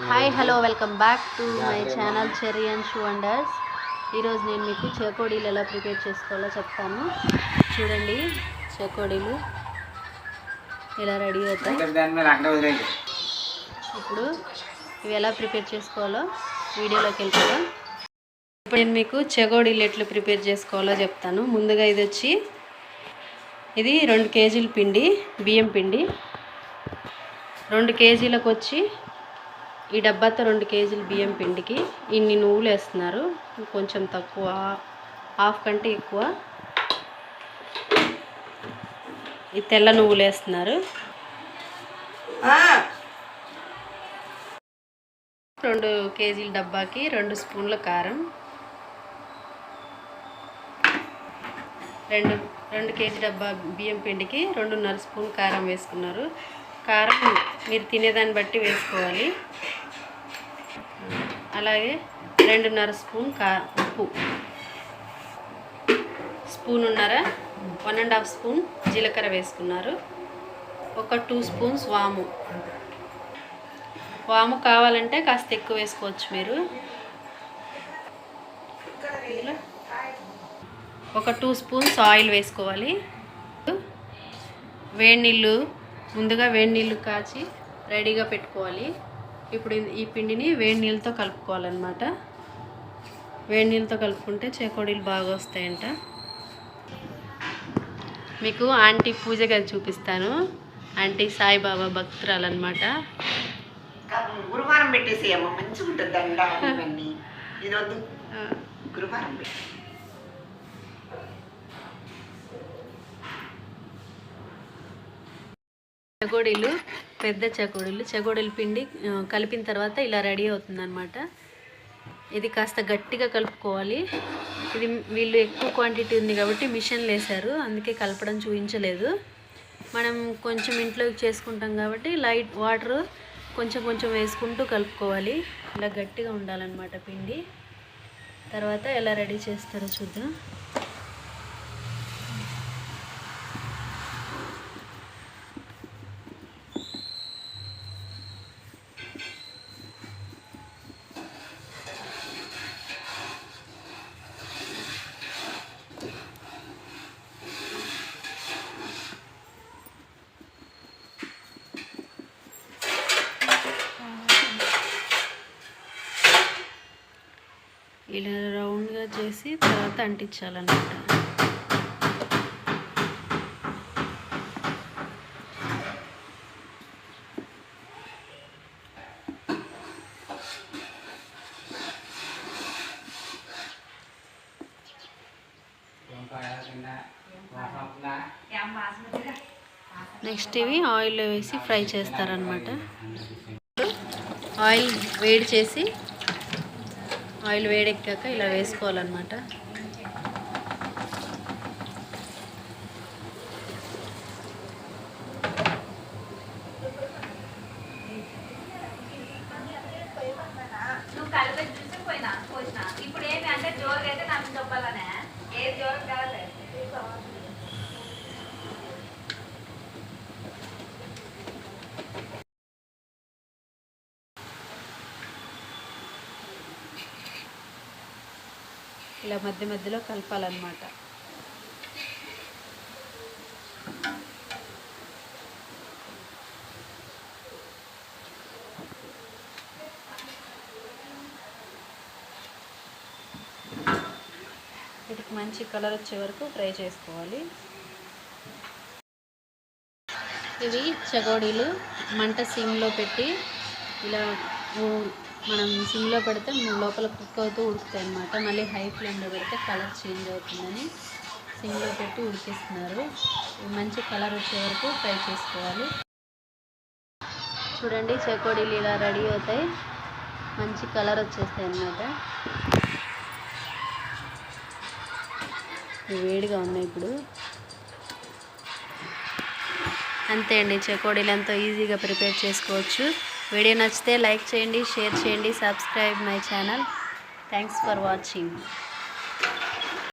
Hi hello welcome back to my channel cherry and shoe wonders. ఈరోజు నేను మీకు చేకోడీలు ఎలా ప్రిపేర్ చేసుకోవాలో చెప్తాను. చూడండి, చేకోడీలు ఇలా రెడీ అవుతాయి. ఇప్పుడు ఇవి ఎలా ప్రిపేర్ చేసుకోవాలో వీడియోలోకి వెళ్తాను. ఇప్పుడు నేను మీకు చెకోడీలు ఎట్లా ప్రిపేర్ చేసుకోవాలో చెప్తాను. ముందుగా ఇది 2 కేజీల పిండి, బియ్యం పిండి. 2 కేజీలకు వచ్చి ఈ డబ్బాతో 2 కేజీల బియ్యం పిండికి ఇన్ని నువ్వులు వేస్తున్నారు. కొంచెం తక్కువ, హాఫ్ కంటే ఎక్కువ ఈ తెల్ల నువ్వులు వేస్తున్నారు. 2 కేజీల డబ్బాకి 2 స్పూన్ల కారం, 2 కేజీ డబ్బా బియ్యం పిండికి 2.5 స్పూన్ కారం వేసుకున్నారు. కారం మీరు తినేదాన్ని బట్టి వేసుకోవాలి. అలాగే 2.5 స్పూన్ ఉప్పు, స్పూనున్నర 1.5 స్పూన్ జీలకర్ర వేసుకున్నారు. ఒక 2 స్పూన్స్ వాము కావాలంటే కాస్త ఎక్కువ వేసుకోవచ్చు మీరు. ఒక 2 స్పూన్స్ ఆయిల్ వేసుకోవాలి. ముందుగా వేడి నీళ్ళు కాచి రెడీగా పెట్టుకోవాలి. ఇప్పుడు ఈ పిండిని వేడి నీళ్ళతో కలుపుకోవాలన్నమాట. వేడి నీళ్ళతో కలుపుకుంటే చేకోడీలు బాగా వస్తాయంట. మీకు ఆంటీ పూజ గది చూపిస్తాను. ఆంటీ సాయిబాబా భక్తురాలు అనమాట. గురువారం పెట్టేసేయమ్మ, మంచిగా ఉంటుంది. ఈరోజు గురువారం చెకోడీలు, పెద్ద చెకోడీలు పిండి కలిపిన తర్వాత ఇలా రెడీ అవుతుందన్నమాట. ఇది కాస్త గట్టిగా కలుపుకోవాలి. ఇది వీళ్ళు ఎక్కువ క్వాంటిటీ ఉంది కాబట్టి మిషన్లు వేశారు, అందుకే కలపడం చూపించలేదు. మనం కొంచెం ఇంట్లో చేసుకుంటాం కాబట్టి లైట్ వాటర్ కొంచెం వేసుకుంటూ కలుపుకోవాలి. ఇలా గట్టిగా ఉండాలన్నమాట పిండి. తర్వాత ఎలా రెడీ చేస్తారో చూద్దాం. ఇలా రౌండ్గా చేసి తర్వాత అంటించాలన్నమాట. నెక్స్ట్ ఇవి ఆయిల్లో వేసి ఫ్రై చేస్తారనమాట. ఆయిల్ వేడెక్కాక ఇలా వేసుకోవాలన్నమాట. ఇలా మధ్యలో కలపాలన్నమాట. వీటికి మంచి కలర్ వచ్చే వరకు ఫ్రై చేసుకోవాలి. ఇవి చెకోడీలు మంట సిమ్లో పెట్టి ఇలా మనం సిమ్లో పెడితే లోపల కుక్ అవుతూ ఉడుకుతాయి అన్నమాట. మళ్ళీ హై ఫ్లేమ్లో పెడితే కలర్ చేంజ్ అవుతుందని సిమ్లో పెట్టి ఉడికిస్తున్నారు. మంచి కలర్ వచ్చే వరకు ఫ్రై చేసుకోవాలి. చూడండి, చెకోడీలు ఇలా రెడీ అవుతాయి, మంచి కలర్ వచ్చేస్తాయి అన్నమాట. వేడిగా ఉన్నాయి ఇప్పుడు. అంతే అండి, చెకోడీలు ఎంతో ఈజీగా ప్రిపేర్ చేసుకోవచ్చు. వీడియో నచ్చితే లైక్ చేయండి, షేర్ చేయండి, subscribe my channel. Thanks for watching.